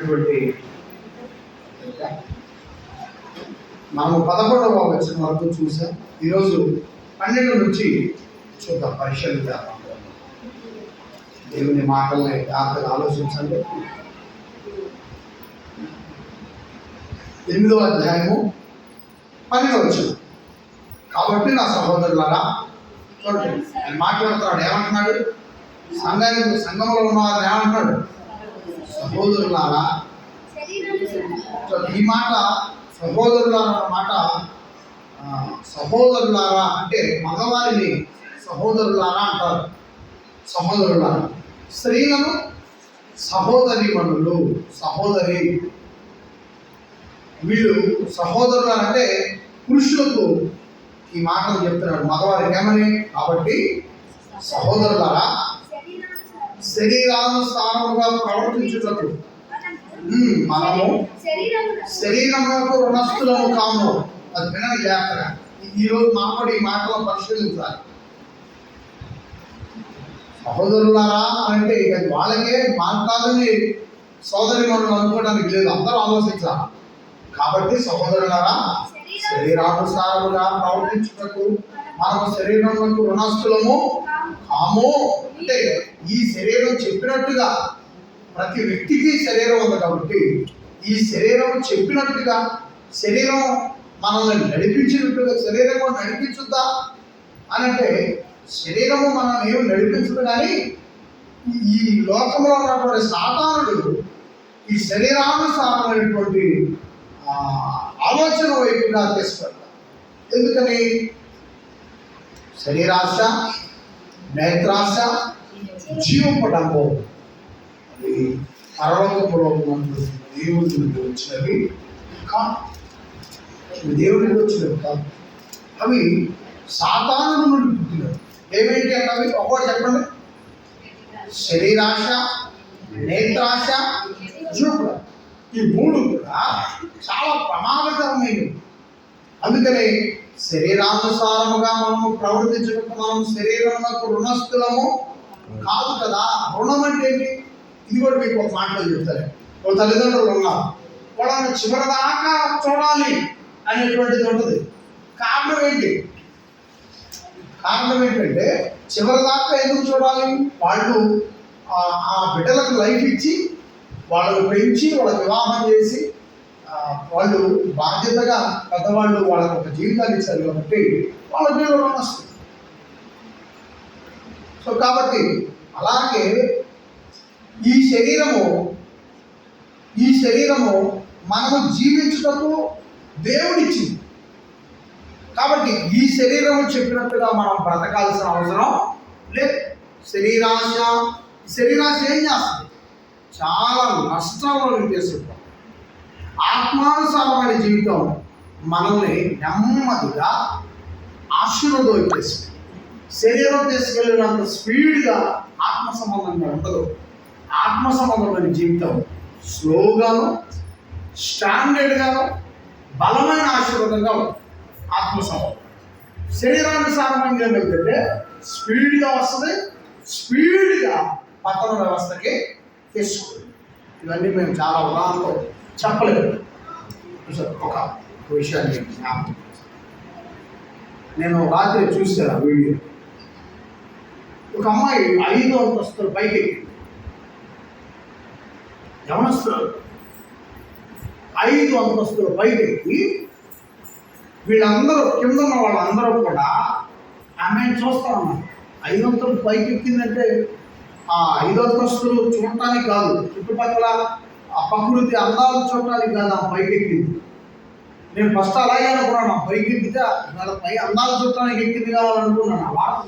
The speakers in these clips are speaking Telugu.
రాసినటువంటి మనము 11వ వచనం వరకు చూసాం. ఈరోజు 12 నుంచి చూద్దాం, పరిశీలిద్దాం. దేవుని మాటల్ని జాగ్రత్తగా ఆలోచించండి. 8వ అధ్యాయము 12వ వచనం. కాబట్టి నా సహోదరులారా, చూడండి ఆయన మాట్లాడుతున్నాడు. ఏమంటున్నాడు? సంఘంలో ఉన్న వారిని ఏమంటున్నాడు? సహోదరులారా. ఈ మాట సహోదరులారా మాట, సహోదరులారా అంటే మగవారిని సహోదరులారా అంటారు. సహోదరులారా, స్త్రీలను సహోదరీమణులు, సహోదరి. వీళ్ళు సహోదరులు అంటే పురుషులకు ఈ మాటలు చెప్తున్నాడు. మగవారికి ఏమని? కాబట్టి సహోదరులారా, శరీరానుసారముగా ప్రవర్తించుటకు మనము శరీరములకు రుణస్థులము కాము. అది వినని జాగ్రత్తగా ఈరోజు మాట్లాడి ఈ మాటలను పరిశీలించాలి. సహోదరులారా అంటే అది వాళ్ళకే మాట్లాడని సోదరి మనం అనుకోవడానికి లేదు, అందరూ ఆలోచించాలి. కాబట్టి సహోదరులారా, శరీరానుసారముగా ప్రవర్తించుటకు మనము శరీరములకు రుణస్థులము కాము. అంటే ఈ శరీరం చెప్పినట్టుగా ప్రతి వ్యక్తికి శరీరం ఉంది కాబట్టి ఈ శరీరం చెప్పినట్టుగా, శరీరం మనల్ని నడిపించినట్టుగా శరీరం నడిపించుద్దా అని అంటే శరీరము మనం ఏమి నడిపించదు. కానీ ఈ లోకంలో ఉన్నటువంటి సాతానుడు ఈ శరీరానుసారమైనటువంటి ఆలోచన వైపుగా తీసుకెళ్తారు. ఎందుకని? శరీరాశ, నేత్రాశ, జీవపడంబు అది పరలోకంలో ఉన్నటువంటి దేవుడి నుండి వచ్చినవి కాదు. దేవుడికి వచ్చినవి కాదు, అవి సాతానుడు నుండి పుట్టినవి. ఏమేంటి అంటే అవి ఒకటి చెప్పండి. శరీరాశ, నేత్రాశ, జీవపడం. ఈ మూడు కూడా చాలా ప్రమాదకరమైనవి. అందుకని శరీరానుసారముగా మనము ప్రవర్తించడానికి మనం శరీరమునకు రుణస్థులము కాదు కదా. రుణం అంటే ఏంటి? ఇది కూడా మీకు ఒక మాటలో చెప్తారు. ఒక తల్లిదండ్రులు ఉన్నారు, వాళ్ళని చివరిదాకా చూడాలి అనేటువంటిది ఉంటుంది. కారణం ఏంటి? కారణం ఏంటంటే చివరిదాకా ఎందుకు చూడాలి? వాళ్ళు ఆ బిడ్డలకు లైఫ్ ఇచ్చి వాళ్ళని పెంచి వాళ్ళకి వివాహం చేసి వాళ్ళు బాధ్యతగా పెద్దవాళ్ళు వాళ్ళకు ఒక జీవితాన్ని ఇచ్చారు కాబట్టి వాళ్ళ జీవనం వస్తుంది. సో కాబట్టి అలాగే ఈ శరీరము మనము జీవించుటకు దేవుడిచ్చింది. కాబట్టి ఈ శరీరము చెప్పినట్టుగా మనం బ్రతకాల్సిన అవసరం లేదు. శరీరాశ ఏం చేస్తుంది? చాలా నష్టాలను తీసుకుంటాం. ఆత్మానుసారమైన జీవితం మనల్ని నెమ్మదిగా ఆశీర్వాదం చేస్తుంది. శరీరం తీసుకెళ్ళినంత స్పీడ్గా ఆత్మ సంబంధంగా ఉండదు. ఆత్మ సంబంధమైన జీవితం స్లోగాను, స్టాండర్డ్గాను, బలమైన ఆశీర్వాదంగా ఉంటుంది. ఆత్మ సంబంధం శరీరానుసారమైన ఏంటంటే స్పీడ్గా వస్తుంది, స్పీడ్గా పతన వ్యవస్థకి తీసుకుంటుంది. ఇవన్నీ మేము చాలా ఉదాహరణలో చెప్పలేదు. ఒక విషయాన్ని నేను రాత్రి చూసాను ఆ వీడియో. ఒక అమ్మాయి 5 అంతస్తుల పైకి ఎక్కింది. యవనస్తులు 5 అంతస్తుల పైకి ఎక్కి వీళ్ళందరూ కింద ఉన్న వాళ్ళందరూ కూడా ఆమెను చూస్తా ఉన్నారు. 5 అంతస్తుల పైకి ఎక్కిందంటే ఆ 5 అంతస్తులు చూడటానికి కాదు, చుట్టుపక్కల ఆ ప్రకృతి అందాలు చూడటానికి కాదు ఆ పైకి ఎక్కింది. నేను ఫస్ట్ అలాగే అనుకున్నాను, పైకి ఎక్కితే వాళ్ళ పై అందాలు చూడటానికి ఎక్కింది కావాలనుకున్నాను ఆ వార్త.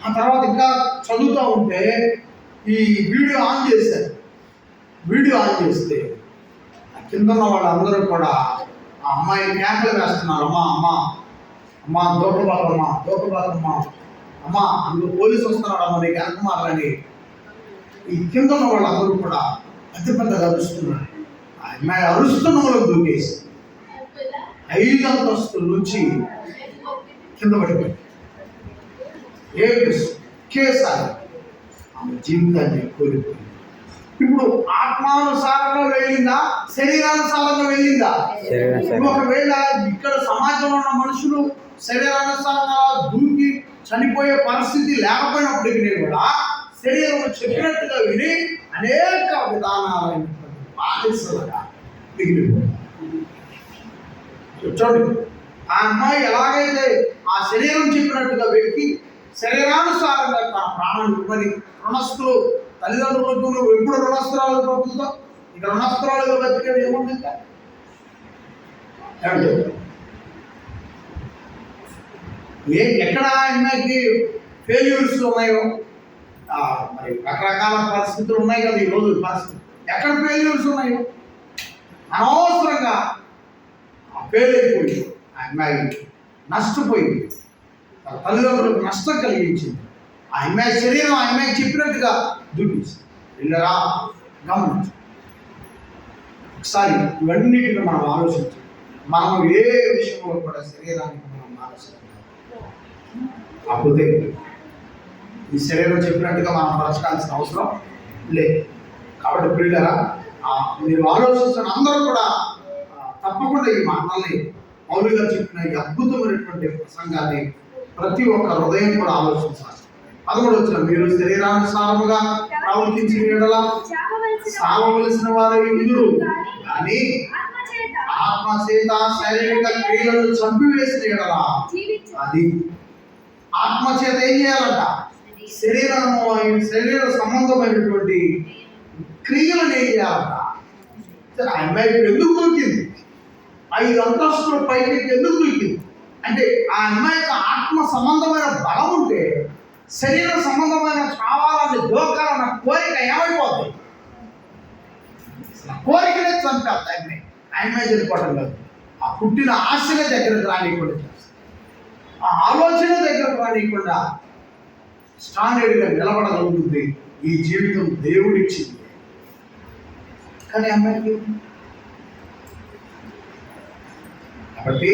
ఆ తర్వాత ఇంకా చదువుతూ ఉంటే ఈ వీడియో ఆన్ చేశారు. వీడియో ఆన్ చేస్తే ఆ కింద ఉన్న వాళ్ళందరూ కూడా ఆ అమ్మాయి కేకలు వేస్తున్నారు. అమ్మా దూకబాకమ్మా, అమ్మా అందులో పోలీసు వస్తున్నాడు, అమ్మ నీకు వెనక మారని. ఈ కింద ఉన్న వాళ్ళందరూ కూడా పెద్దగా అరుస్తున్నారు. ఆ అమ్మాయి అరుస్తున్న వాళ్ళకి దూకేసి 5 అంతస్తుల నుంచి కింద పడిపోయింది. ఒకేసారి ఆమె జీవితాన్ని కోల్పోయింది. ఇప్పుడు ఆత్మానుసారంగా వెళ్ళిందా, శరీరానుసారంగా వెళ్ళిందా? ఒకవేళ ఇక్కడ సమాజంలో ఉన్న మనుషులు శరీరానుసారంగా దూకి చనిపోయే పరిస్థితి లేకపోయినప్పటికీ కూడా శరీరం చెప్పినట్టుగా విని అనేక విధానాలైనటువంటి బానిసలుగా మిగిలిపోయారు. చూడండి, ఆ అమ్మాయి ఎలాగైతే ఆ శరీరం చెప్పినట్టుగా వ్యక్తి శరీరానుసారంగా తన ప్రాణాన్ని ఇవ్వని రుణస్తులు తల్లిదండ్రులకు నువ్వు ఎప్పుడు రుణస్తురాలు ప్రభుత్వం ఇక రుణస్తురాలుగా బతికేది ఏముంది? ఎక్కడ అమ్మాయికి ఫెయిల్యూర్స్ ఉన్నాయో మరి రకరకాల పరిస్థితులు ఉన్నాయి కదా ఈరోజు పరిస్థితి. ఎక్కడ ఫెయిల్యూర్స్ ఉన్నాయో అనవసరంగా ఫెయిల్ అయిపోయింది ఆ అమ్మాయి, నష్టపోయింది, తల్లిదండ్రులకు నష్టం కలిగించింది. ఆ అమ్మాయి శరీరం ఆ అమ్మాయికి చెప్పినట్టుగా చూపించింది. వెళ్ళరా గమనించు ఒకసారి, ఇవన్నిటిని మనం ఆలోచించాలి. మనం ఏ విషయంలో కూడా శరీరానికి మనం ఆలోచించాలి. కాకపోతే ఈ శరీరం చెప్పినట్టుగా మనం పరచాల్సిన అవసరం లేదు. కాబట్టి ప్రియులారా, మీరు ఆలోచించిన అందరూ కూడా తప్పకుండా ఈ మాటల్ని పౌలు గారు చెప్పిన ఈ అద్భుతమైనటువంటి ప్రసంగాన్ని ప్రతి ఒక్క హృదయం కూడా ఆలోచించాలి. 11 వచ్చిన మీరు శరీరానుసారముగా ప్రవర్తించిన యెడల సావవలసిన వారు ఇందురు, కానీ ఆత్మచేత శారీరక క్రియలను చంపివేసిన యెడల అది ఆత్మచేత ఏం చేయాలంట? శరీర సంబంధమైనటువంటి క్రియలను ఏం చేయాలంట? అమ్మాయి ఎందుకు దొరికింది? 5 అంతస్తుల పైకి ఎందుకు దొరికింది అంటే ఆ అమ్మాయికి ఆత్మ సంబంధమైన బలం ఉంటే శరీర సంబంధమైన చావాలని దోకాలన్న కోరిక ఏమైపోతుంది? కోరికనే చంపేస్తాయి. అమ్మాయి చనిపోవటం కాదు, ఆ పుట్టిన ఆశనే దగ్గరకు రానియకుండా చేస్తుంది. ఆ ఆలోచన దగ్గరకు రానియకుండా స్టాండర్డ్గా నిలబడగలుగుతుంది. ఈ జీవితం దేవుడిచ్చింది. కానీ అమ్మాయికి కాబట్టి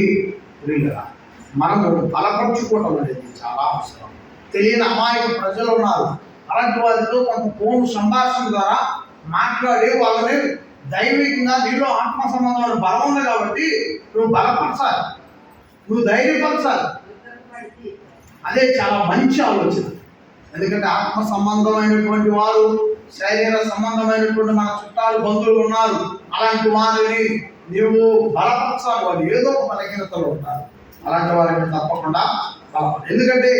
మనము బలపరుచుకోవటం అనేది చాలా అవసరం. తెలియని అమాయక ప్రజలు ఉన్నారు. అలాంటి వారితో కొంత ఫోన్ సంభాషణ ద్వారా మాట్లాడి వాళ్ళని దైవికంగా నీలో ఆత్మ సంబంధమైన బలం ఉంది కాబట్టి నువ్వు బలపరచాలి, నువ్వు ధైర్యపరచాలి. అదే చాలా మంచి ఆలోచన. ఎందుకంటే ఆత్మ సంబంధమైనటువంటి వారు, శరీర సంబంధమైనటువంటి మన చుట్టాలు బంధువులు ఉన్నారు. అలాంటి వారిని నీవు బలపరచాలి. వాళ్ళు ఏదో ఒక బలహీనతలో ఉంటారు. అలాంటి వారిని తప్పకుండా ఎందుకంటే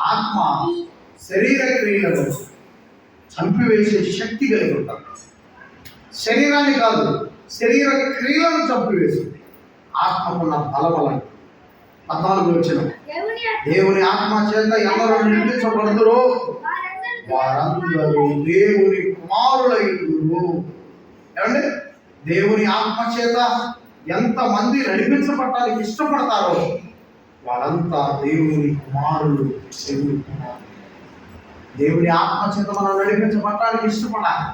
ఆత్మ శరీర క్రియలను చంపివేసే శక్తి కలిగి ఉంటారు. శరీరాన్ని కాదు, శరీర క్రియలను చంపివేసింది ఆత్మకున్న బలం. అలాంటి 14 వచ్చిన దేవుని ఆత్మ చేత ఎవరు నిర్మించబడుతురో వారందరూ దేవుని కుమారులైదురు. ఏమండి, దేవుని ఆత్మ చేత ఎంతమంది నడిపించబడటానికి ఇష్టపడతారో వాళ్ళంతా దేవుని కుమారులు. దేవుని కుమారులు దేవుని ఆత్మ చేత మనం నడిపించబడటానికి ఇష్టపడాలి.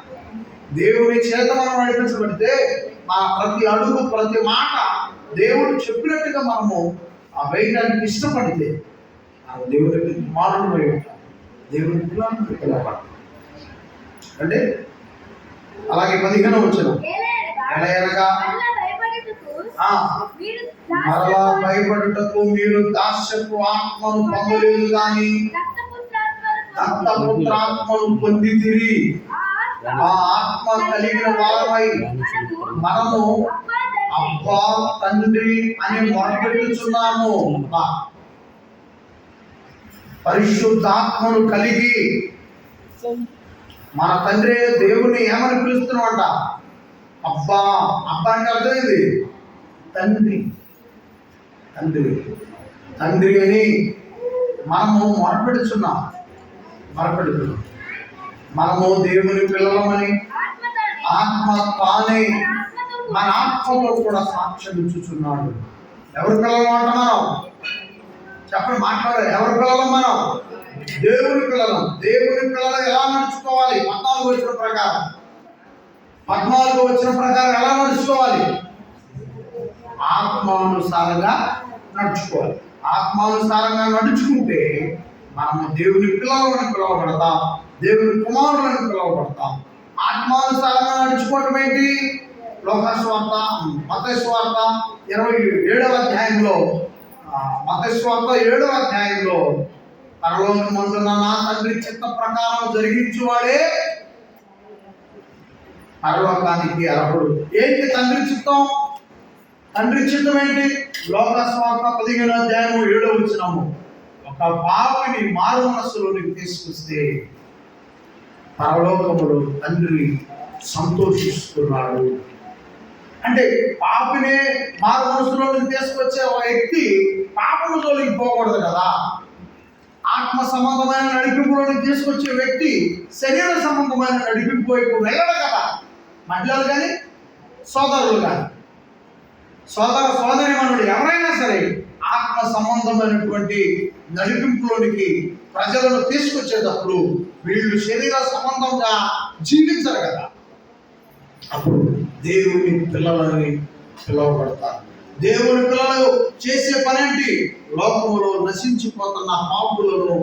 దేవుని చేత మనం నడిపించబడితే మన ప్రతి అడుగు, ప్రతి మాట దేవుడు చెప్పినట్టుగా మనము వేయడానికి ఇష్టపడితే దేవునికి కుమారులు అయి ఉంటాం, దేవుని పిల్లలు పిలవబడతాం. అంటే అలాగే 15 వచ్చిన ఎలాగనగా మరలా భయపడుటకు మీరు దాస్యపు ఆత్మను పొందలేదు కానీ దత్తపుత్రాత్మను పొందితిరి. ఆ ఆత్మ కలిగిన వారమై మనము అబ్బా తండ్రి అని మొరపెట్టుచున్నాము. పరిశుద్ధాత్మను కలిగి మన తండ్రి దేవుని ఏమని పిలుస్తున్నామంట? అబ్బా. అబ్బా అంటే అర్థమైంది తండ్రి. తండ్రి తండ్రి అని మనము మొరపెడుతున్నాం. మనము దేవుని పిల్లలమని ఆత్మ తానే మన ఆత్మతో కూడా సాక్ష్యం ఇచ్చుచున్నాడు. ఎవరి పిల్లలు అంటున్నాం? చెప్పండి, మాట్లాడారు. ఎవరి పిల్లలు మనం? దేవుని పిల్లలు. దేవుని పిల్లలు ఎలా నడుచుకోవాలి? 14 వచ్చిన ప్రకారం ఎలా నడుచుకోవాలి? ఆత్మానుసారంగా నడుచుకోవాలి. ఆత్మానుసారంగా నడుచుకుంటే మనము దేవుని పిల్లలను పిలువబడతాం, దేవుని కుమారులను పిలువబడతాం. ఆత్మానుసారంగా నడుచుకోవటం ఏంటి? లోకస్వార్త, మత్తయి స్వార్త 27వ అధ్యాయంలో, మత్తయి స్వార్త 7వ అధ్యాయంలో పరలోకమందున్న నా తండ్రి చిత్త ప్రకారం జరిగించువాడే పరలోకానికి అర్హుడు. ఏంటి తండ్రి చిత్తం? తండ్రి చిత్తం ఏంటి? లోకస్వార్త 15వ అధ్యాయము 7వ వచనము, ఒక పాపిని మారు మనస్సులోనికి తీసుకొస్తే పరలోకములో తండ్రి సంతోషిస్తున్నాడు. అంటే పాపిని మారు మనస్సులోనికి తీసుకొచ్చే ఒక వ్యక్తి పాపము జోలికి పోకూడదు కదా. ఆత్మ సంబంధమైన నడిపింపులోనికి తీసుకొచ్చే వ్యక్తి శరీర సంబంధమైన నడిపింపు వైపు వెళ్ళడు కదా. మహిళలు కానీ సోదరులు కానీ సోదరిమణుడు ఎవరైనా సరే ఆత్మ సంబంధమైనటువంటి నడిపింపులోనికి ప్రజలను తీసుకొచ్చేటప్పుడు వీళ్ళు శరీర సంబంధంగా జీవించరు కదా. అప్పుడు దేవుని పిల్లలని పిలువబడతారు. దేవుని పిల్లలు చేసే పనేంటి? లోకములో నశించిపోతున్న పాపులను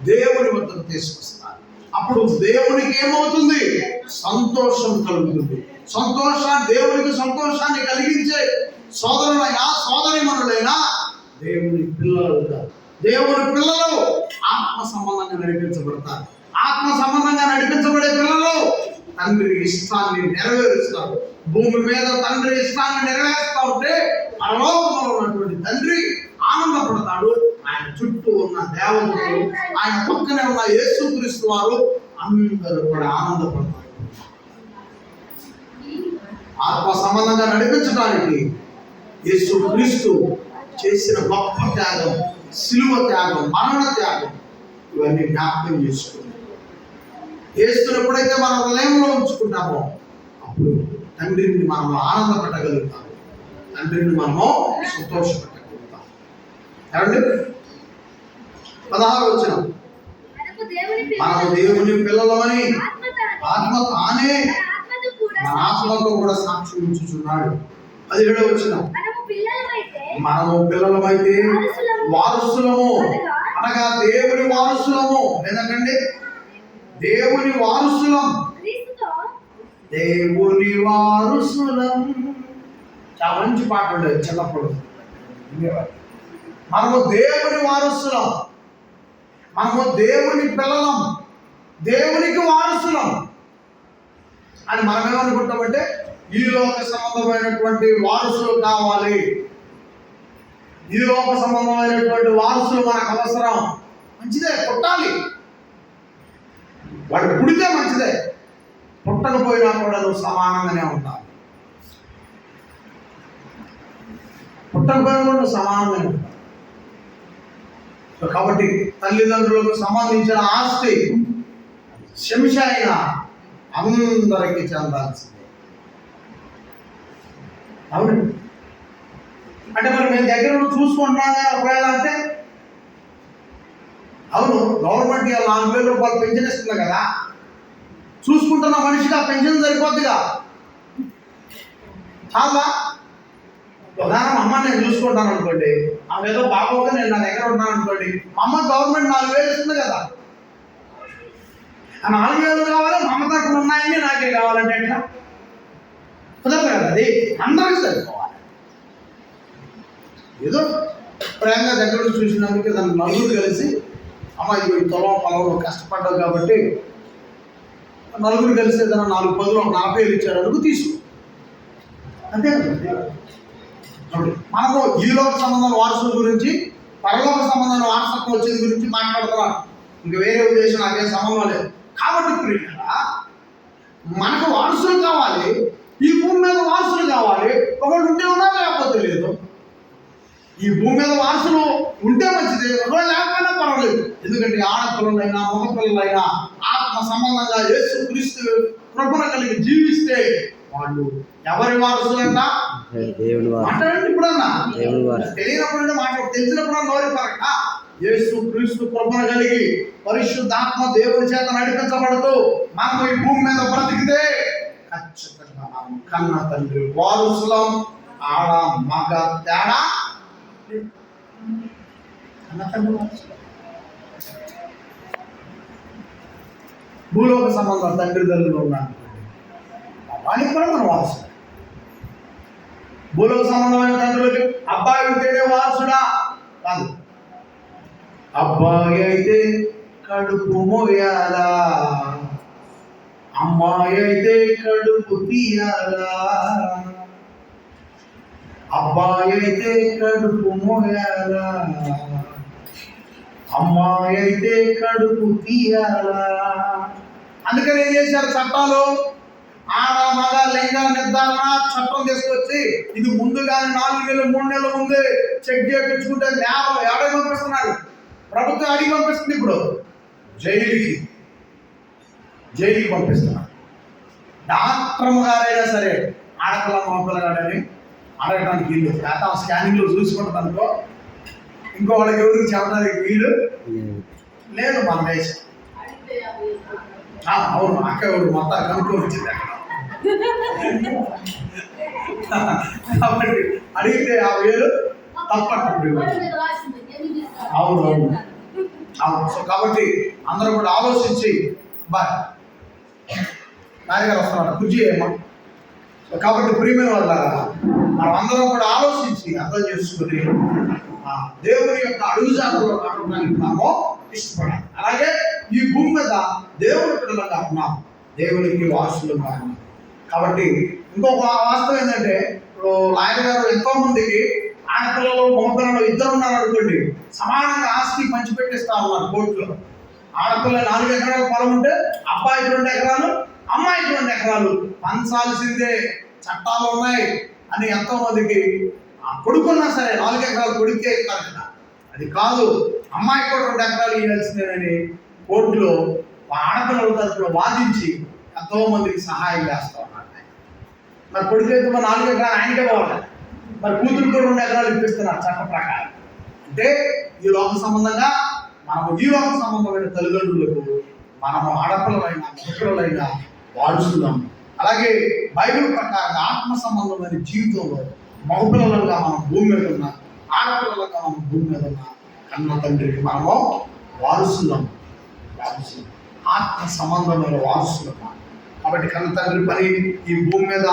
దేవుని వద్దకు తీసుకొస్తారు. అప్పుడు దేవునికి ఏమవుతుంది? సంతోషం కలుగుతుంది. దేవునికి సంతోషాన్ని కలిగించే సోదరులైనా సోదరిమణులైనా దేవుని పిల్లలు కాదు. దేవుని పిల్లలు ఆత్మ సంబంధంగా నడిపించబడతారు. ఆత్మ సంబంధంగా నడిపించబడే పిల్లలు తండ్రి ఇష్టాన్ని నెరవేరుస్తారు. భూమి మీద తండ్రి ఇష్టాన్ని నెరవేరుస్తూ ఉంటే పరలోకములో ఉన్నటువంటి తండ్రి ఆనందపడతాడు. ఆయన చుట్టూ ఉన్న దేవతలు, ఆయన పక్కనే ఉన్న యేసుక్రీస్తు వారు అందరూ కూడా ఆనందపడతారు. ఆత్మ సంబంధంగా నడిపించడానికి యేసుక్రీస్తు చేసిన గొప్ప త్యాగం, శిలువ త్యాగం, మరణ త్యాగం, ఇవన్నీ జ్ఞాపకం చేసుకుంటాం. యేసుని ఎప్పుడైతే మన హృదయంలో ఉంచుకుంటామో అప్పుడు తండ్రిని మనము ఆనందపడగలుగుతాం, తండ్రిని మనము సంతోషపెట్టగలుగుతాం. ఏమండి? 16వ వచనం, మనము దేవుని పిల్లలమని ఆత్మ తానే మన ఆత్మతో కూడా సాక్షి ఉంచుచున్నాడు. 17వ వచనం, మనము పిల్లలమైతే వారసులము, అనగా దేవుని వారసులము. ఎందుకండి దేవుని వారసులం, దేవుని వారసులం. చాలా మంచి పాట ఉండేది చిన్నప్పుడు. మనము దేవుని వారసులం, మనము దేవుని పిల్లలం, దేవునికి వారసులం అని మనం ఏమనుకుంటామంటే ఈ లోక సంబంధమైనటువంటి వారసులు కావాలి, ఈ లోక సంబంధమైనటువంటి వారసులు మనకు అవసరం. మంచిదే, పుట్టాలి, వాడు పుడితే మంచిదే, పుట్టకపోయినా కూడా నువ్వు సమానంగానే ఉంటావు. పుట్టకపోయినా కూడా నువ్వు సమానంగానే ఉంటావు. కాబట్టి తల్లిదండ్రులకు సంబంధించిన ఆస్తి శంష అయినా అందరికీ చెందాల్సిందే. అవును, అంటే మరి మేము దగ్గర చూసుకుంటున్నాం కానీ ఒకవేళ అంటే అవును, గవర్నమెంట్ 4,000 రూపాయలు పెన్షన్ ఇస్తుంది కదా, చూసుకుంటున్న మనిషికి ఆ పెన్షన్ సరిపోద్దిగా. చాలా ఉదాహరణ, అమ్మ నేను చూసుకుంటాను అనుకోండి, ఆమె ఏదో బాగోగా నేను నా దగ్గర ఉన్నాను అనుకోండి, మా అమ్మ గవర్నమెంట్ 4,000 ఇస్తుంది కదా, ఆ 4,000 కావాలి, మా అమ్మ తరఫున ఉన్నాయని నాకే కావాలంటే ఎట్లా కుదరదు కదా. అది అందరికీ సరిపోవాలి. ఏదో ప్రేమగా దగ్గర చూసినందుకు దాన్ని నలుగురు కలిసి అమ్మ ఈ పొలంలో కష్టపడ్డావు కాబట్టి నలుగురు కలిసి ఏదైనా 4 పదులు 40,000 ఇచ్చారు అనుకు తీసుకో, అంతే కదా. మనము ఈ లోక సంబంధం వారసుల గురించి, పరలోక సంబంధం వారసత్వం వచ్చేది గురించి మాట్లాడుతున్నాం. ఇంక వేరే ఉద్దేశం నాకేం సంబంధం లేదు. కాబట్టి ప్రియులారా, మనకు వారసులు కావాలి, ఈ భూమి మీద వారసులు కావాలి. ఒకళ్ళు ఉంటే ఉన్నారు, లేకపోతే లేదు. ఈ భూమి మీద వారసులు ఉంటే మంచిదే, ఒకళ్ళు లేకపోయినా పర్వాలేదు. ఎందుకంటే ఆడపిల్లలైనా మగపిల్లలైనా ఆత్మ సంబంధంగా యేసుక్రీస్తు కృపణ కలిగి జీవిస్తే వాళ్ళు ఎవరి వారసులంట? మాట్లాడండి. ఇప్పుడన్నా తెలియనప్పుడు మాట్లాడు, తెలిసినప్పుడు నోరి పరక. యేసుక్రీస్తు కృపణ కలిగి పరిశుద్ధాత్మ దేవుని చేత నడిపించబడుతూ మనం ఈ భూమి మీద బ్రతికితే ఖచ్చితంగా మనం కన్న తండ్రి వారసులం. ఆడ మగ తేడా కన్న తండ్రి వారసులం. భూలోక సంబంధం తండ్రి తల్లిలో ఉన్నాను, వానికి కూడా మనం వారసుడు. భూలోక సంబంధమైన తండ్రులకి అబ్బాయి ఉంటేనే వారసుడా కాదు, అబ్బాయి అయితే కడుపు మోయాలా, అమ్మాయి అయితే కడుపు తీయాలా. అబ్బాయి అయితే కడుపు మోయాలా, అమ్మాయి అయితే కడుపు తీయాలా. అందుకని ఏం చేశారు చట్టాలు? ఆడ మగ లింగ నిర్ధారణ చట్టం తీసుకొచ్చి ఇది ముందుగానే 4 నెలలు 3 నెలల ముందే చెక్ చేయించుకుంటే ఏడాది పంపిస్తున్నారు. ప్రభుత్వం అడిగి పంపిస్తుంది. ఇప్పుడు జైలుకి పంపిస్తున్నారు. డాక్టర్ గారైనా సరే ఆడపిల్ల మగపిల్లగాడని అడగడానికి వీళ్ళు లేక స్కానింగ్లో చూసుకుంటుంది అనుకో, ఇంకో వాళ్ళకి ఎవరికి చెప్పడానికి వీలు లేదు మన దేశం. అవును, అక్క ఎవరు మొత్తం కనుక్కొని వచ్చింది అక్కడ. కాబట్టి అడిగితే ఆ వేలు తప్పట్టు. అవును అవును అవును. సో కాబట్టి అందరూ కూడా ఆలోచించి నాయగారు వస్తున్నారు కుర్జీ ఏమో. కాబట్టి ప్రియమైన వాళ్ళ మనం అందరం కూడా ఆలోచించి అర్థం చేసుకుని దేవుని యొక్క అడుగుజాడల్లో నడవడానికి మనము ఇష్టపడాలి. అలాగే ఈ భూమి మీద దేవుని పిల్లలుగా ఉన్నాం, దేవునికి వారసులుగా ఉన్నాం. కాబట్టి ఇంకొక వాస్తవం ఏంటంటే, ఇప్పుడు ఆయన గారు ఎంతో మందికి ఆడపిల్లలు మగపిల్లలు ఇద్దరు ఉన్నారు అనుకోండి, సమానంగా ఆస్తి పంచిపెట్టిస్తా ఉన్నారు కోర్టులో. ఆడపిల్ల 4 ఎకరాల పొలం ఉంటే అబ్బాయికి 2 ఎకరాలు, అమ్మాయికి 2 ఎకరాలు పంచాల్సిందే, చట్టాలు ఉన్నాయి అని ఎంతో మందికి. కొడుకున్నా సరే 4 ఎకరాలు కొడుకే ఇస్తారు కదా, అది కాదు అమ్మాయికి కూడా 2 ఎకరాలు ఇవ్వాల్సిందేనని కోర్టులో ఆడపిల్లల తరఫున వాదించి ఎంతో మందికి సహాయం చేస్తూ ఉన్నారు. మరి కొడుకు అయితే మరి 4 ఎకరాలు ఆయనకే పోవాలి, మరి కూతురు కూడా 2 ఎకరాలు ఇప్పిస్తున్నారు చట్ట ప్రకారం. అంటే ఈ లోక సంబంధంగా మనము ఈ లోక సంబంధమైన తల్లిదండ్రులకు మనము ఆడపిల్లలైన మగపిల్లలైన వారసులం. అలాగే బైబిల్ ప్రకారంగా ఆత్మ సంబంధమైన జీవితంలో మగపిల్లలుగా మనం భూమి మీద ఉన్న, ఆడపిల్లలుగా మనం భూమి మీద ఉన్న కన్న తండ్రికి మనము వారసులం. ఆత్మ సంబంధమైన వారసులం. కాబట్టి కన్న తండ్రి పని ఈ భూమి మీద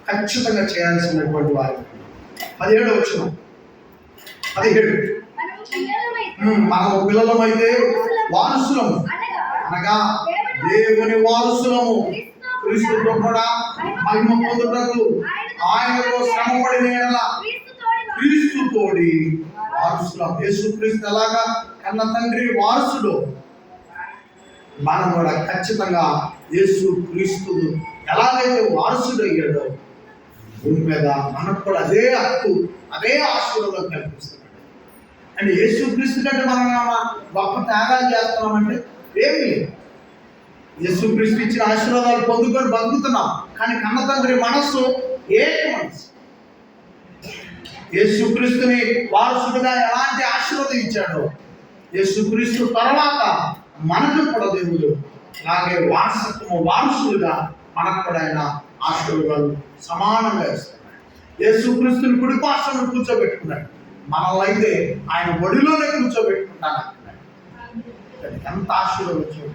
ఖచ్చితంగా చేయాల్సినటువంటి వారు. 17 వచనం 17 మనము పిల్లలమైతే వారసులము, అనగా దేవుని వారసులము, క్రీస్తుతో కూడా మహిమ పొందుటకు ఆయనతో శ్రమపడిన యెడల క్రీస్తుతోడి వారసులం. యేసుక్రీస్తు ఎలాగా కన్న తండ్రి వారసుడు, మనం కూడా ఖచ్చితంగా యేసు క్రీస్తు ఎలాగైతే వారసుడు అయ్యాడో భూమి మీద మనకు కూడా అదే హక్కు, అదే ఆశీర్వాదం కల్పిస్తున్నాడు. అంటే యేసు క్రీస్తు కంటే మనం గొప్ప త్యాగాలు చేస్తున్నామంటే ఏమీ లేదు. యేసు క్రీస్తు ఇచ్చిన ఆశీర్వాదాలు పొందుకొని బతుకుతున్నాం, కానీ కన్న తండ్రి మనస్సు ఏక మనస్సు. యేసు క్రీస్తుని వారసుడుగా ఎలాంటి ఆశీర్వాదం ఇచ్చాడో, యేసు క్రీస్తు తర్వాత మనకు కూడా దేవుడు అలాగే వారసులుగా మనకు కూడా ఆయన ఆశీర్వాదాలు సమానంగా ఇస్తున్నాడు. యేసుక్రీస్తుని కుడి పార్శ్వను కూర్చోబెట్టుకున్నాడు, మనల్ని అయితే ఆయన ఒడిలోనే కూర్చోబెట్టుకుంటాను అంటున్నాడు. ఎంత ఆశీర్వాదం!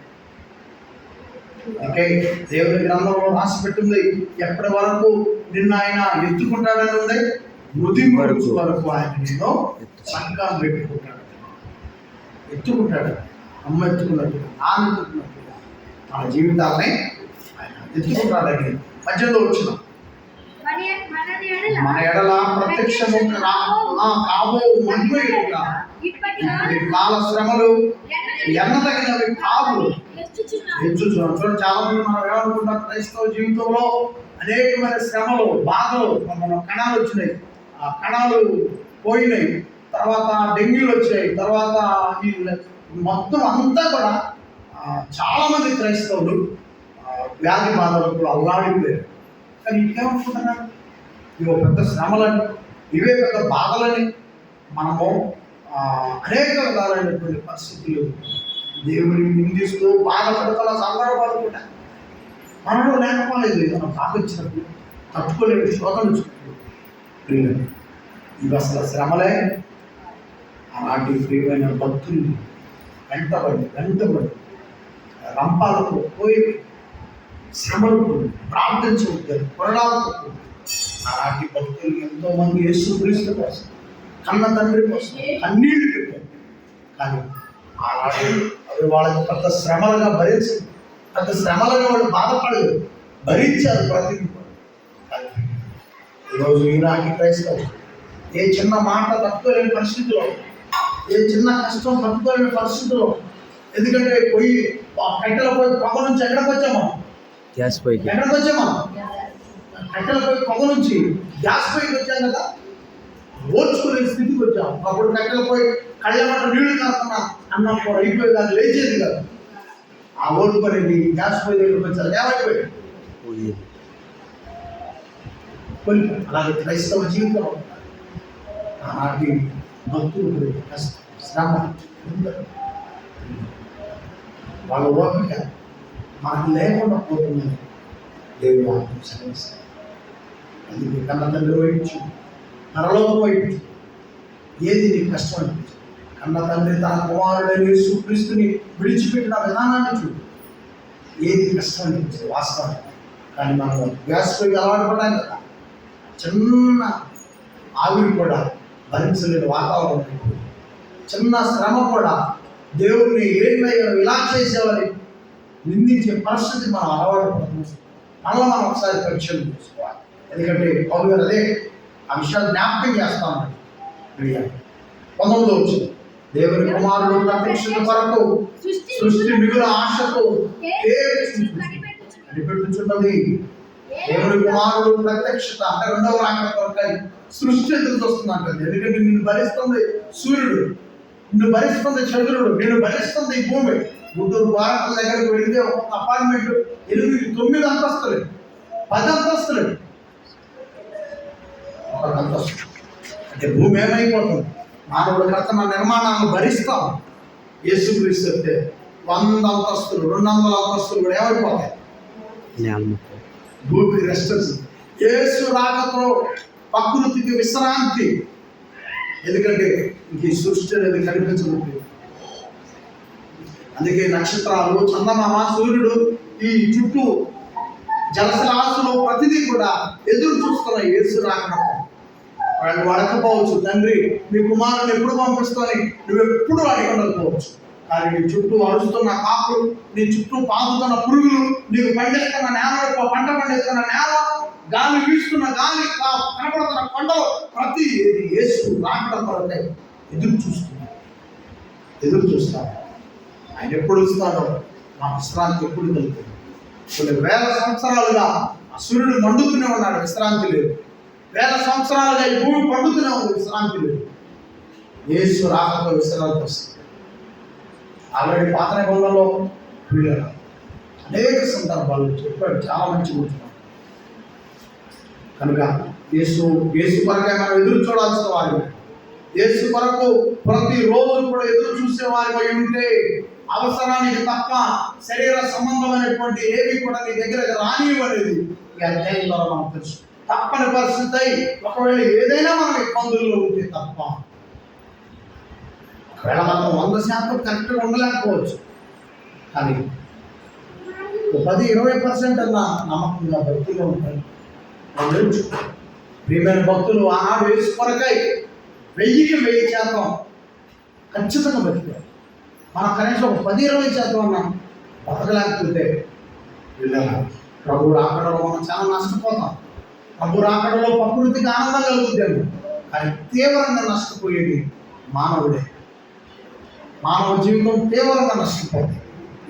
ఓకే, దేవుని గ్రంథంలో రాసి పెట్టింది ఎప్పటి వరకు నిన్ను ఆయన ఎత్తుకుంటాడని ఉంది, మృదింపు వరకు ఆయన నిన్ను సంఘం పెట్టుకుంటాడు. ఎత్తుకుంటాడు, అమ్మ ఎత్తుకున్నట్టు, నాన్న ఎత్తుకున్నట్టు మన జీవితాలని ఆయన ఎత్తుకుంటాడని 18 వచ్చిన మన ఎడల ప్రత్యక్షము కాబో మహిమ కాల శ్రమలు ఎన్నదగినవి కావు హెచ్చుచున్నాం. చూడండి, చాలా మంది మనం ఏమనుకుంటాం, క్రైస్తవ జీవితంలో అనేకమైన శ్రమలు, బాధలు, మన కణాలు వచ్చినాయి, ఆ కణాలు పోయినాయి, తర్వాత డెంగ్యూలు వచ్చాయి, తర్వాత ఈ మొత్తం అంతా కూడా చాలా మంది క్రైస్తవులు వ్యాధి బాధలకు అల్లాడిపోయారు. కానీ ఇంకేమనుకుంటున్నారు, ఇవో పెద్ద శ్రమలని, ఇవే పెద్ద బాధలని, మనము అనేక విధాలైనటువంటి పరిస్థితులు దేవుని నిందిస్తూ బాధపడుతున్న సందర్భాలు మనలో లేకపోలేదు. మనం బాధ వచ్చినప్పుడు తట్టుకోలేని శోధన వచ్చినప్పుడు ఇవి అసలు శ్రమలే. అలాంటి ప్రియమైన భక్తుల్ని వెంటబడి రంపాలకు పోయి శ్రమలు ప్రార్థించవద్దు, పునరావృతం. అలాంటి భక్తులు ఎంతో మంది యేసుక్రీస్తు కోసం, కన్న తండ్రి కోసం కన్నీళ్లు పెట్టారు. కానీ అలాంటి అవి వాళ్ళకి పెద్ద శ్రమలుగా భరించారు, పెద్ద శ్రమలుగా వాళ్ళు బాధపడలేదు, భరించారు ప్రతి. ఈరోజు ఈనాటి క్రైస్తవులు ఏ చిన్న మాట తట్టుకోలేని పరిస్థితిలో, ఏ చిన్న కష్టం తట్టుకోలేని పరిస్థితిలో, ఎందుకంటే పోయి కట్టెల పోయి పొగ నుంచి ఎక్కడికి వచ్చామా, గ్యాస్ పైకి ఎక్కడికి వచ్చామా, కట్టెల పోయి పొగ నుంచి గ్యాస్ పైకి వచ్చాం కదా, ఓర్చుకునే స్థితికి వచ్చాం. అప్పుడు కట్టెల పోయి కళ్ళమాట నీళ్లు కాకుండా అన్నం కూడా అయిపోయి కాదు, లేచేది కాదు. ఆ ఓర్చుకునేది గ్యాస్ పోయి దగ్గరికి వచ్చారు, ఏమైపోయాడు. అలాగే క్రైస్తవ జీవితంలో ఆనాటి భక్తులు కష్టం, శ్రమ, వాళ్ళ ఓపిక మనకు లేకుండా పోతుందని దేవుడు వాక్యం సెలవిస్తాడు. అందుకే కన్న తండ్రి వైపు, పరలోకం వైపు, ఏది నీకు కష్టం అనిపించదు. కన్న తండ్రి తన కుమారుడైన యేసుక్రీస్తుని విడిచిపెట్టిన విధానాన్ని చూడు, ఏది కష్టం అనిపించదు వాస్తవం. కానీ మనం గ్యాస్ పోయి అలవాటు పడ్డాం కదా, చిన్న ఆవిరి కూడా భరించలేని వాతావరణం, చిన్న శ్రమ కూడా దేవుడిని ఏంటయ్యో ఇలా చేసేవారి నిందించే పరిస్థితి మనం అలవాటు పడుతుంది. మళ్ళీ మనం ఒకసారి పరిచయం చేసుకోవాలి. ఎందుకంటే పౌలు గారు అదే ఆ విషయాలు జ్ఞాపకం చేస్తామని. 19వ వచనం, దేవుని కుమారుడు ప్రత్యక్షత కొరకు సృష్టి మిగుల ఆశతో కనిపెట్టుచున్నది. దేవుని కుమారుడు ప్రత్యక్షత అంటే రెండవ రాకడ కొరకై సృష్టి ఎదురు వస్తుందంటే, ఎందుకంటే నిన్ను భరిస్తుంది సూర్యుడు, నిన్ను భరిస్తుంది చంద్రుడు, నిన్ను భరిస్తుంది ఈ భూమి. గుంటూరు భారత దగ్గరికి వెళితే ఒక అపార్ట్మెంట్ 8-9 అంతస్తులు, 10 అంతస్తులు, ఒక అంతస్తు. అంటే భూమి ఏమైపోతుంది, మానవుడు కడుతున్న నిర్మాణాలను భరిస్తాం. యేసుక్రీస్తు చెప్తే 100 అంతస్తులు 200 అంతస్తులు కూడా ఏమైపోతాయి, భూమికి రెస్ట్ వచ్చింది. యేసు రాకతో ప్రకృతికి విశ్రాంతి, ఎందుకంటే ఇంక ఈ సృష్టి అనేది కనిపించదు. అందుకే నక్షత్రాలు, చందమామ, సూర్యుడు, ఈ చుట్టూ జలశరాశులు ప్రతిదీ కూడా ఎదురు చూస్తున్నాయి యేసు రాకడం. వాళ్ళు అడగకపోవచ్చు, తండ్రి మీ కుమారుని ఎప్పుడు పంపిస్తాని నువ్వు ఎప్పుడు అడిగి ఉండకపోవచ్చు. కానీ నీ చుట్టూ అరుస్తున్న కాకులు, నీ చుట్టూ పాకుతున్న పురుగులు, నీకు పండిస్తున్న నేల, పంట పండిస్తున్న నేల, గాలి వీస్తున్న గాలి, కనపడుతున్న కొండలు, ప్రతి యేసు రాకడం కొరకై ఎదురు చూస్తారు. ఆయన ఎప్పుడు వస్తాడో, మా విశ్రాంతి ఎప్పుడు కలుగుతుంది. కొన్ని వేల సంవత్సరాలుగా ఆ సూర్యుడు మండుతూనే ఉన్నాడు, విశ్రాంతి లేదు. వేల సంవత్సరాలుగా ఈ భూమి పండుతూనే ఉంది, విశ్రాంతి లేదు. యేసు రాకతో విశ్రాంతి వస్తుంది. ఆల్రెడీ పాత నిబంధనలో వీళ్ళు అనేక సందర్భాలు చెప్పాడు, చాలా మంచి గుర్తున్నాడు. కనుక యేసు కొరకే మనం ఎదురు చూడాల్సిన వారి, యేసు కొరకు ప్రతి రోజు కూడా ఎదురు చూసే వారి ఉంటే అవసరానికి తప్ప శరీర సంబంధమైనటువంటి ఏవి కూడా నీ దగ్గర రానివ్వలేదు. ఈ అధ్యాయం ద్వారా మనం తెలుసు. తప్పని పరిస్థితి ఒకవేళ ఏదైనా మనం ఇబ్బందుల్లో ఉంటే తప్ప, ఒకవేళ మనం 100% కరెక్ట్గా ఉండలేకపోవచ్చు, కానీ 10-20% అన్న నమ్మకంగా భక్తులు ఉంటాయి. ప్రియమైన భక్తులు ఆనాడు యేసు కొరకై 1000% ఖచ్చితంగా బతికారు. మన కనీసం ఒక 10-20% అన్నా బతకలేకపోతే వెళ్ళాలి. ప్రభు రాకడలో మనం చాలా నష్టపోతాం. ప్రభు రాకడలో ప్రకృతికి ఆనందం కలుగుతాము, కానీ తీవ్రంగా నష్టపోయేది మానవుడే. మానవ జీవితం తీవ్రంగా నష్టపోతుంది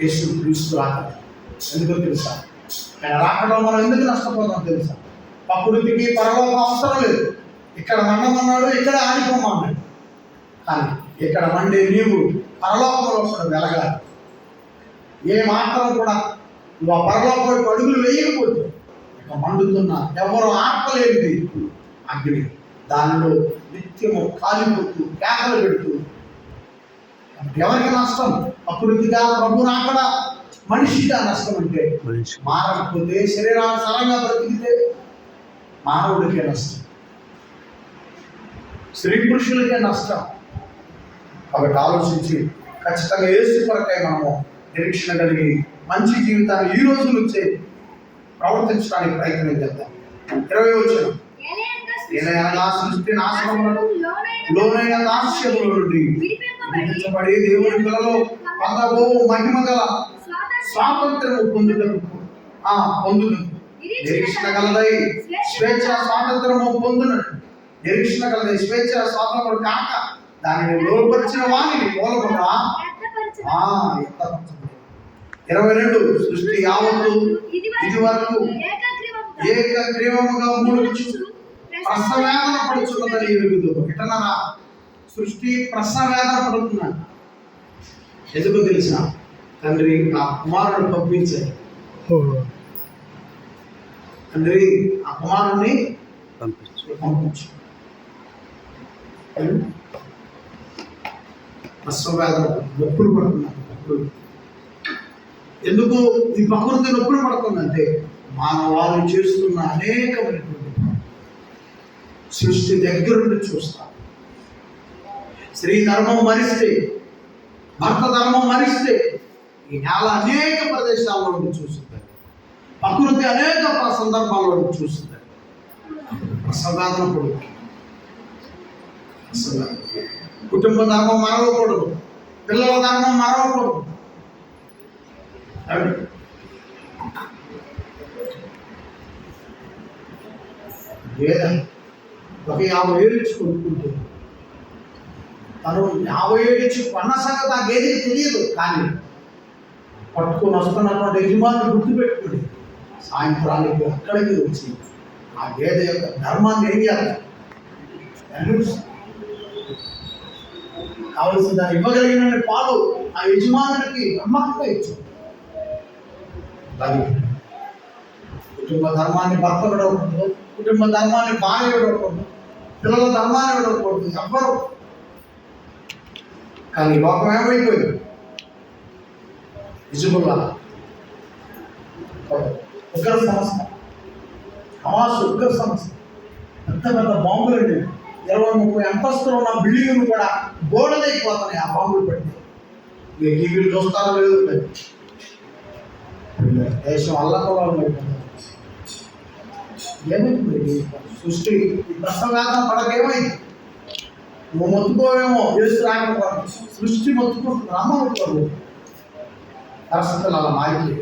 యేసుక్రీస్తు రాకడ. ఎందుకో తెలుసా? ఆయన రాకడలో మనం ఎందుకు నష్టపోతాం తెలుసా? ప్రకృతికి పరలోకం అవసరం లేదు. ఇక్కడ మండమన్నాడు, ఇక్కడ ఆడిపోమన్నాడు. కానీ ఇక్కడ మండే నీవు పరలోకంలో కూడా వెలగాలి. ఏ మాత్రం కూడా నువ్వు ఆ పరలోకంలో అడుగులు వేయకపోతే ఇక మండుతున్న ఎవరు ఆర్పలేనిది అగ్ని, దానిలో నిత్యము కాలిపోతూ కేకలు పెడుతూ ఎవరికి నష్టం? ప్రకృతిగా ప్రభు రాకడ, మనిషిగా నష్టం. అంటే మారకపోతే, శరీరానుసారంగా బ్రతికితే మానవుడికే నష్టం, స్త్రీ పురుషులకే నష్టం. కాబట్టి ఆలోచించి ఖచ్చితంగా యేసు కొరకై మనము నిరీక్షణ కలిగి మంచి జీవితాన్ని ఈ రోజు నుంచే ప్రవర్తించడానికి ప్రయత్నం చేద్దాం. 20 వచనం. ఏలయనగా సృష్టి నాశనములకు లోనైన దాస్యముల నుండి విడిపించబడి దేవుని పిల్లలో పొందబో మహిమ గల స్వాతంత్రము పొందుటకు నిరీక్షణ కలదై స్వేచ్ఛ స్వాతంత్రము పొందునట్టు. నిరీక్షణ కలదై స్వేచ్ఛ స్వాతంత్రం కాక దానిని లోపరిచిన వాణిని మూలముగా 22 సృష్టి యావత్తు ఇది వరకు ఏకగ్రీవముగా మూలుగుచు ప్రసవేదన పడుచున్నదని ఎరుగుదు. ఎటనరా సృష్టి ప్రసవేదన పడుతున్నాడు. ఎందుకు తెలిసిన తండ్రి ఆ కుమారుడు పంపించాడు. తండ్రి ఆ కుమారుడిని పంపించు. ప్రసవేదన నొప్పులు పడుతున్నాడు. ఎందుకు ఈ ప్రకృతి నొప్పులు పడుతుందంటే మానవాళి చేస్తున్న అనేకమైనటువంటి సృష్టి దగ్గర నుండి చూస్తారు. స్త్రీ ధర్మం మరిస్తే, భర్త ధర్మం మరిస్తే ఈ నేల అనేక ప్రదేశాల్లో నుండి చూస్తుంది. ప్రకృతి అనేక సందర్భాల్లో నుండి చూస్తుంది. ప్రసవేదన పడుతుంది. కుటుంబ ధర్మం మరవకూడదు, పిల్లల ధర్మం మరవకూడదు. ఒక 50 ఏళ్ళు ఇచ్చి కొనుక్కుంటే తను 50 ఏళ్ళు ఇచ్చి కొన్న సంగతి ఆ గేదెకి తెలియదు. కానీ పట్టుకొని వస్తున్నటువంటి యజమాని గుర్తుపెట్టుకుని సాయంత్రానికి అక్కడికి వచ్చి ఆ గేదె యొక్క ధర్మాన్ని ఏం చేయాలి, కావలసిన దాన్ని ఇవ్వగలిగిన పాలు ఆ యజమానునికి నమ్మకంగా ఇచ్చాడు. కుటుంబ ధర్మాన్ని భర్త విడవకూడదు, కుటుంబ ధర్మాన్ని భార్య విడవకూడదు, పిల్లల ధర్మాన్ని విడవకూడదు ఎవ్వరు. కానీ లోకం ఏమైపోయింది? నిజముగా ఉగ్ర సంస్థ, హమాస్ ఉగ్ర సంస్థ, పెద్ద పెద్ద బాంబులండి. 20-30 అంతస్తులు ఉన్న బిల్డింగ్లు కూడా గోడలైపోతున్నాయి ఆ బాంబులు పెట్టి. మీరు టీవీలు చూస్తారో లేదు, దేశం అల్లకల్లోలం అయిపోతుంది. ఏమైంది సృష్టి ప్రసవేదన పడకేమైంది? నువ్వు మొత్తుకోవేమో చేసి రాకపోవడం, సృష్టి మొత్తుకుంటుంది. రమ్మవుతారు పరిస్థితులు అలా మారి.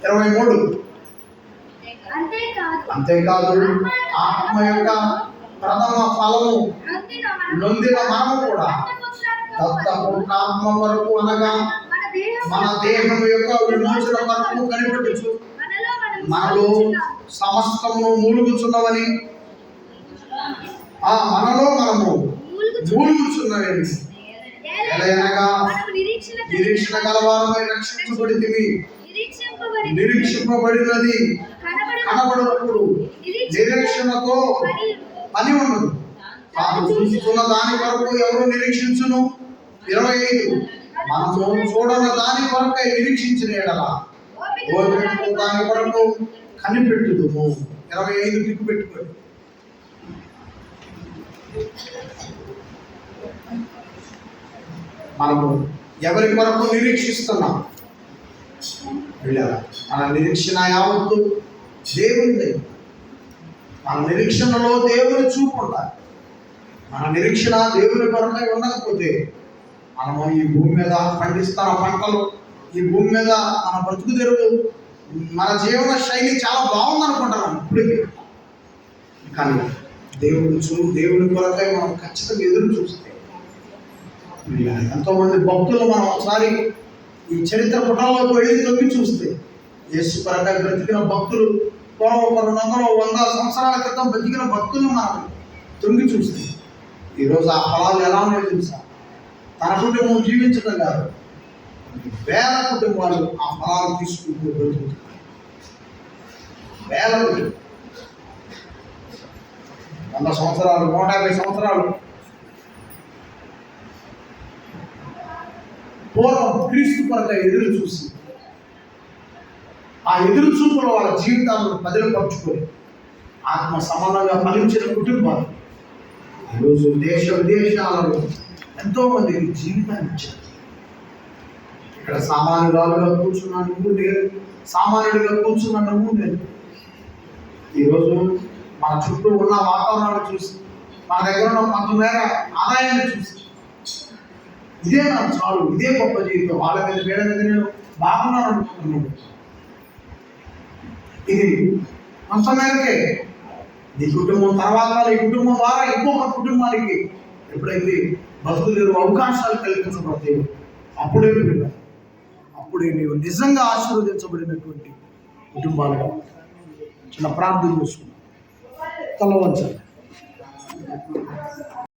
23 అంతేకాదు ఆత్మ యొక్క ప్రథమ ఫలము నొందిన మనము కూడా దత్తపుత్రాత్మ వరకు అనగా మన దేహం యొక్క విమోచన వరకు కనిపెట్టచ్చు మనలో సమస్తము మూలుగుచున్నవని, మనలో మనము మూలుగుచున్నవని ఎలయనగా నిరీక్షణ గలవారమై రక్షించబడితివి. నిరీక్షింపబడినది కనబడినప్పుడు నిరీక్షణతో పని ఉండదు. తాను చూస్తున్న దాని వరకు ఎవరు నిరీక్షించును? 25 మనము చూడని దాని కొరకై నిరీక్షించిన ఎడల దాని కొరకు కనిపెట్టుదుము. 25 టిక్కు పెట్టుకోండి. మనము ఎవరి కొరకు నిరీక్షిస్తున్నాం? మన నిరీక్షణ యావత్తు దేవుని. మన నిరీక్షణలో దేవుని చూపు ఉండాలి. మన నిరీక్షణ దేవుని కొరకై ఉండకపోతే మనము ఈ భూమి మీద పండిస్తున్న పంటలు, ఈ భూమి మీద మన బ్రతుకు తెరువు, మన జీవన శైలి చాలా బాగుందనుకుంటున్నాం ఇప్పటికీ. కానీ దేవుని కొరకై మనం ఖచ్చితంగా ఎదురు చూస్తే, ఎంతోమంది భక్తులు మనం ఒకసారి ఈ చరిత్ర పుటాల్లోకి వెళ్ళి తొంగి చూస్తే, యేసు కొరకై బ్రతికిన భక్తులు 200-100 సంవత్సరాల క్రితం బ్రతికిన భక్తులను మనం తొంగి చూస్తే ఈరోజు ఆ ఫలాలు ఎలా ఉన్నాయో తెలుసా? తన కుటుంబం జీవించడం కాదు, వేల కుటుంబాలు ఆ ఫలాలు తీసుకుంటూ బ్రతుకుతారు. వేల 100 సంవత్సరాలు, 150 సంవత్సరాలు పూర్వం క్రీస్తు కొరకై ఎదురు చూసి ఆ ఎదురు చూపులో వాళ్ళ జీవితాలను పదిలపరుచుకొని ఆత్మ సమానంగా ఫలించిన కుటుంబాలు ఈరోజు దేశ విదేశాలలో ఎంతో మందికి జీవితాన్ని ఇచ్చారు. ఇక్కడ సామాన్యురాలుగా కూర్చున్నా నువ్వు లేదు, సామాన్యుడిగా కూర్చున్నా నువ్వు లేదు. ఈరోజు మన చుట్టూ ఉన్న వాతావరణాన్ని చూసి, మన దగ్గర ఉన్న కొంత మేర ఆదాయాన్ని చూసి, ఇదే నాకు చాలు, ఇదే గొప్ప జీవితం, వాళ్ళ మీద వీళ్ళ మీద నేను బాగున్నాను అనుకుంటున్నాను. ఇది కొంత మేరకే. ఈ కుటుంబం తర్వాత ఈ కుటుంబం ద్వారా ఇంకొక కుటుంబానికి ఎప్పుడైతే బతుకులేరు అవకాశాలు కల్పించబడతాయో అప్పుడే నీవు నిజంగా ఆశీర్వదించబడినటువంటి కుటుంబాలుగా చిన్న ప్రార్థన చేసుకున్నాం. తల వంచండి.